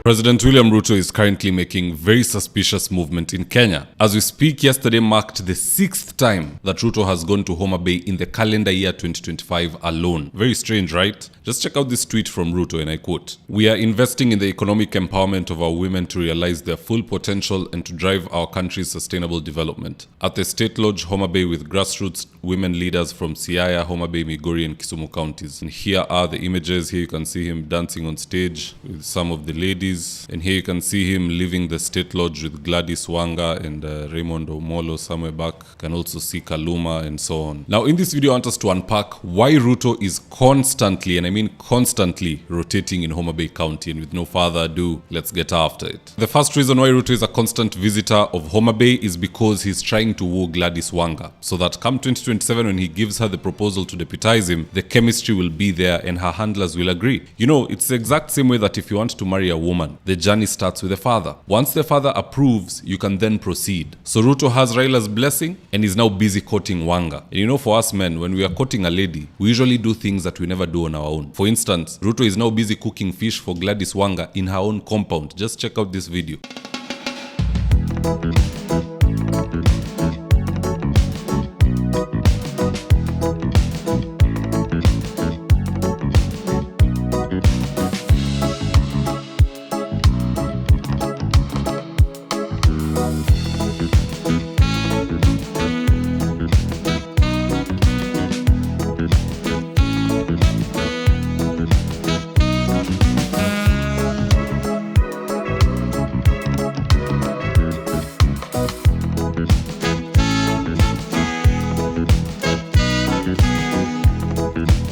President William Ruto is currently making very suspicious movement in Kenya. As we speak, yesterday marked the 6th time that Ruto has gone to Homa Bay in the calendar year 2025 alone. Very strange, right? Just check out this tweet from Ruto, and I quote, "We are investing in the economic empowerment of our women to realize their full potential and to drive our country's sustainable development. At the State Lodge, Homa Bay, with grassroots women leaders from Siaya, Homa Bay, Migori, and Kisumu counties." And here are the images. Here you can see him dancing on stage with some of the ladies. And here you can see him leaving the State Lodge with Gladys, Wanga, and Raymond Omolo somewhere back. You can also see Kaluma and so on. Now, in this video, I want us to unpack why Ruto is constantly, and I mean constantly, rotating in Homa Bay County. And with no further ado, let's get after it. The first reason why Ruto is a constant visitor of Homa Bay is because he's trying to woo Gladys Wanga, so that come 2027, when he gives her the proposal to deputize him, the chemistry will be there and her handlers will agree. You know, it's the exact same way that if you want to marry a woman, the journey starts with the father. Once the father approves, you can then proceed. So Ruto has Raila's blessing and is now busy courting Wanga. And you know, for us men, when we are courting a lady, we usually do things that we never do on our own. For instance, Ruto is now busy cooking fish for Gladys Wanga in her own compound. Just check out this video.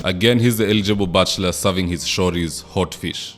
Again, he's the eligible bachelor serving his shories hot fish.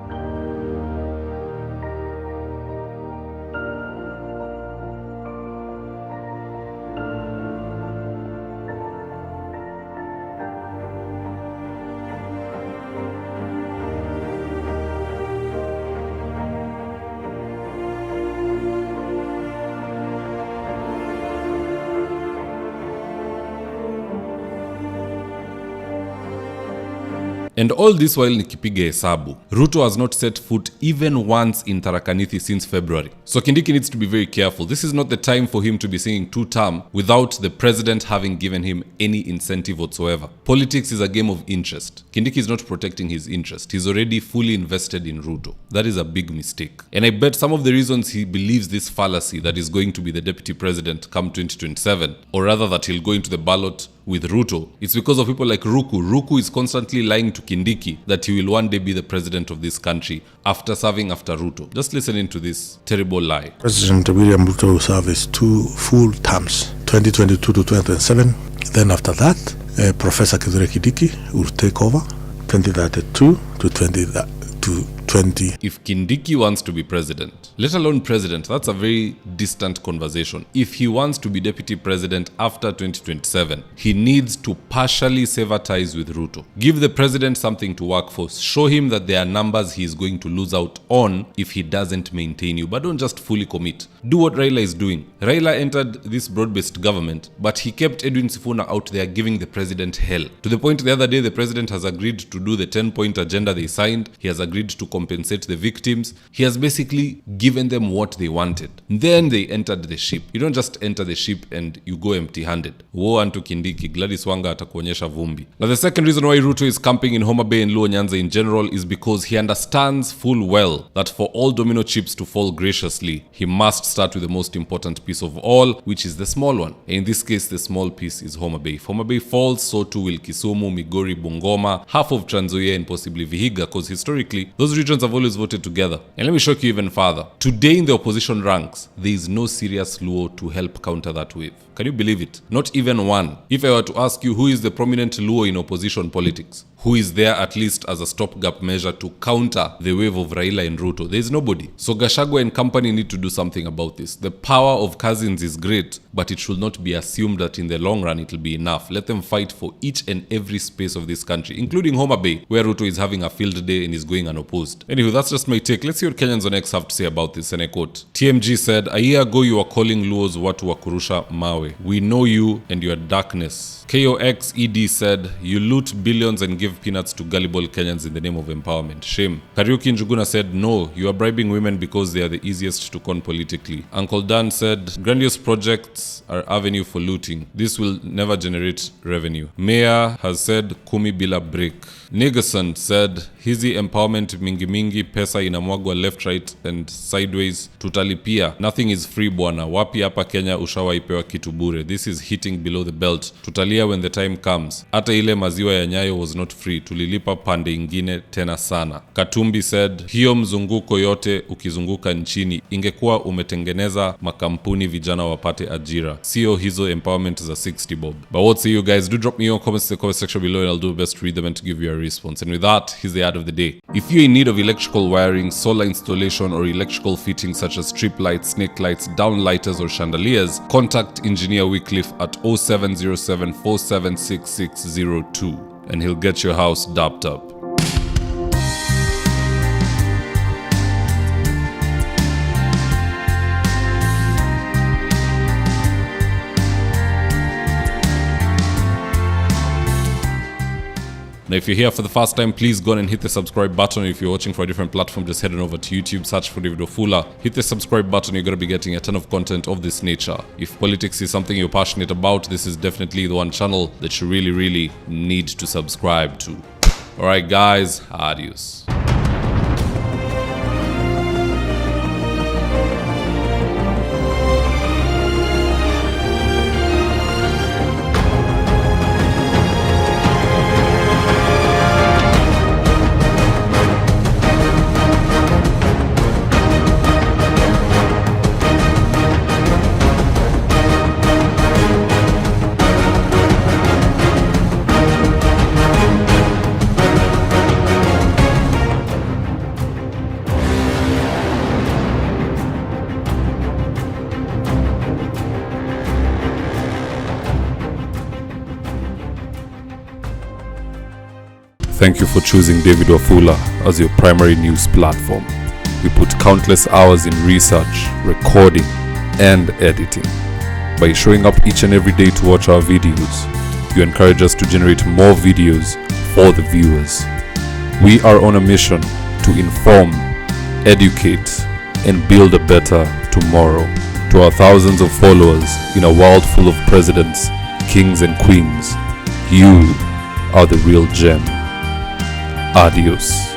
And all this while nikipiga hesabu, Ruto has not set foot even once in Tharaka Nithi since February. So Kindiki needs to be very careful. This is not the time for him to be singing two-term without the president having given him any incentive whatsoever. Politics is a game of interest. Kindiki is not protecting his interest. He's already fully invested in Ruto. That is a big mistake. And I bet some of the reasons he believes this fallacy that he's going to be the deputy president come 2027, or rather that he'll go into the ballot with Ruto, it's because of people like Ruku. Ruku is constantly lying to Kindiki that he will one day be the president of this country after serving after Ruto. Just listen into this terrible lie. President William Ruto will serve his 2 full terms, 2022 to 2027. Then after that, Professor Kindiki will take over 2032 to 2020. If Kindiki wants to be president, let alone president, that's a very distant conversation. If he wants to be deputy president after 2027, he needs to partially sever ties with Ruto. Give the president something to work for. Show him that there are numbers he is going to lose out on if he doesn't maintain you. But don't just fully commit. Do what Raila is doing. Raila entered this broad-based government, but he kept Edwin Sifuna out there giving the president hell. To the point the other day, the president has agreed to do the 10-point agenda they signed. He has agreed to compensate the victims. He has basically given them what they wanted. Then they entered the ship. You don't just enter the ship and you go empty-handed. Woe unto Kindiki, Gladys Wanga atakuonyesha vumbi. Now the second reason why Ruto is camping in Homa Bay and Luo Nyanza in general is because he understands full well that for all domino chips to fall graciously, he must start with the most important piece of all, which is the small one. In this case, the small piece is Homa Bay. If Homa Bay falls, so too will Kisumu, Migori, Bungoma, half of Trans Nzoia, and possibly Vihiga, because historically, those regions have always voted together. And let me shock you even further. Today in the opposition ranks, there is no serious Luo to help counter that wave. Can you believe it? Not even one. If I were to ask you who is the prominent Luo in opposition politics, who is there at least as a stopgap measure to counter the wave of Raila and Ruto, there is nobody. So Gachagua and company need to do something about this. The power of cousins is great, but it should not be assumed that in the long run it will be enough. Let them fight for each and every space of this country, including Homa Bay, where Ruto is having a field day and is going unopposed. exposed. Anywho, that's just my take. Let's see what Kenyans on X have to say about this, and I quote. TMG said, "A year ago you were calling Luos watu wa kurusha mawe. We know you and your darkness." KOXED said, "You loot billions and give peanuts to gullible Kenyans in the name of empowerment. Shame." Kariuki Njuguna said, "No, you are bribing women because they are the easiest to con politically." Uncle Dan said, "Grandiose projects are avenue for looting. This will never generate revenue." Mayor has said, "Kumi bila break." Niggerson said, "Hizi empowerment mingi mingi, pesa inamwagwa left, right and sideways. Tutalipia. Nothing is free bwana. Wapi hapa Kenya ushawaipewa kitu bure. This is hitting below the belt. Tutalia when the time comes. Hata ile maziwa ya Nyayo was not free. Tulilipa pande ingine tena sana." Katumbi said, "Hiyo mzunguko yote ukizunguka nchini ingekuwa umetengeneza makampuni vijana wapate ajira. Sio hizo empowerment za 60 bob." But what say you guys? Do drop me your comments in the comment section below and I'll do my best to read them and to give you a response. And with that, here's the ad of the day. If you're in need of electrical wiring, solar installation or electrical fittings such as strip lights, snake lights, downlighters or chandeliers, contact Engineer Wycliffe at 0707 476602 and he'll get your house dapped up. Now, if you're here for the first time, please go on and hit the subscribe button. If you're watching for a different platform, just head on over to YouTube, search for David Wafula. Hit the subscribe button. You're going to be getting a ton of content of this nature. If politics is something you're passionate about, this is definitely the one channel that you really, really need to subscribe to. All right, guys, adios. Thank you for choosing David Wafula as your primary news platform. We put countless hours in research, recording, and editing. By showing up each and every day to watch our videos, you encourage us to generate more videos for the viewers. We are on a mission to inform, educate, and build a better tomorrow. To our thousands of followers in a world full of presidents, kings, and queens, you are the real gem. Adios.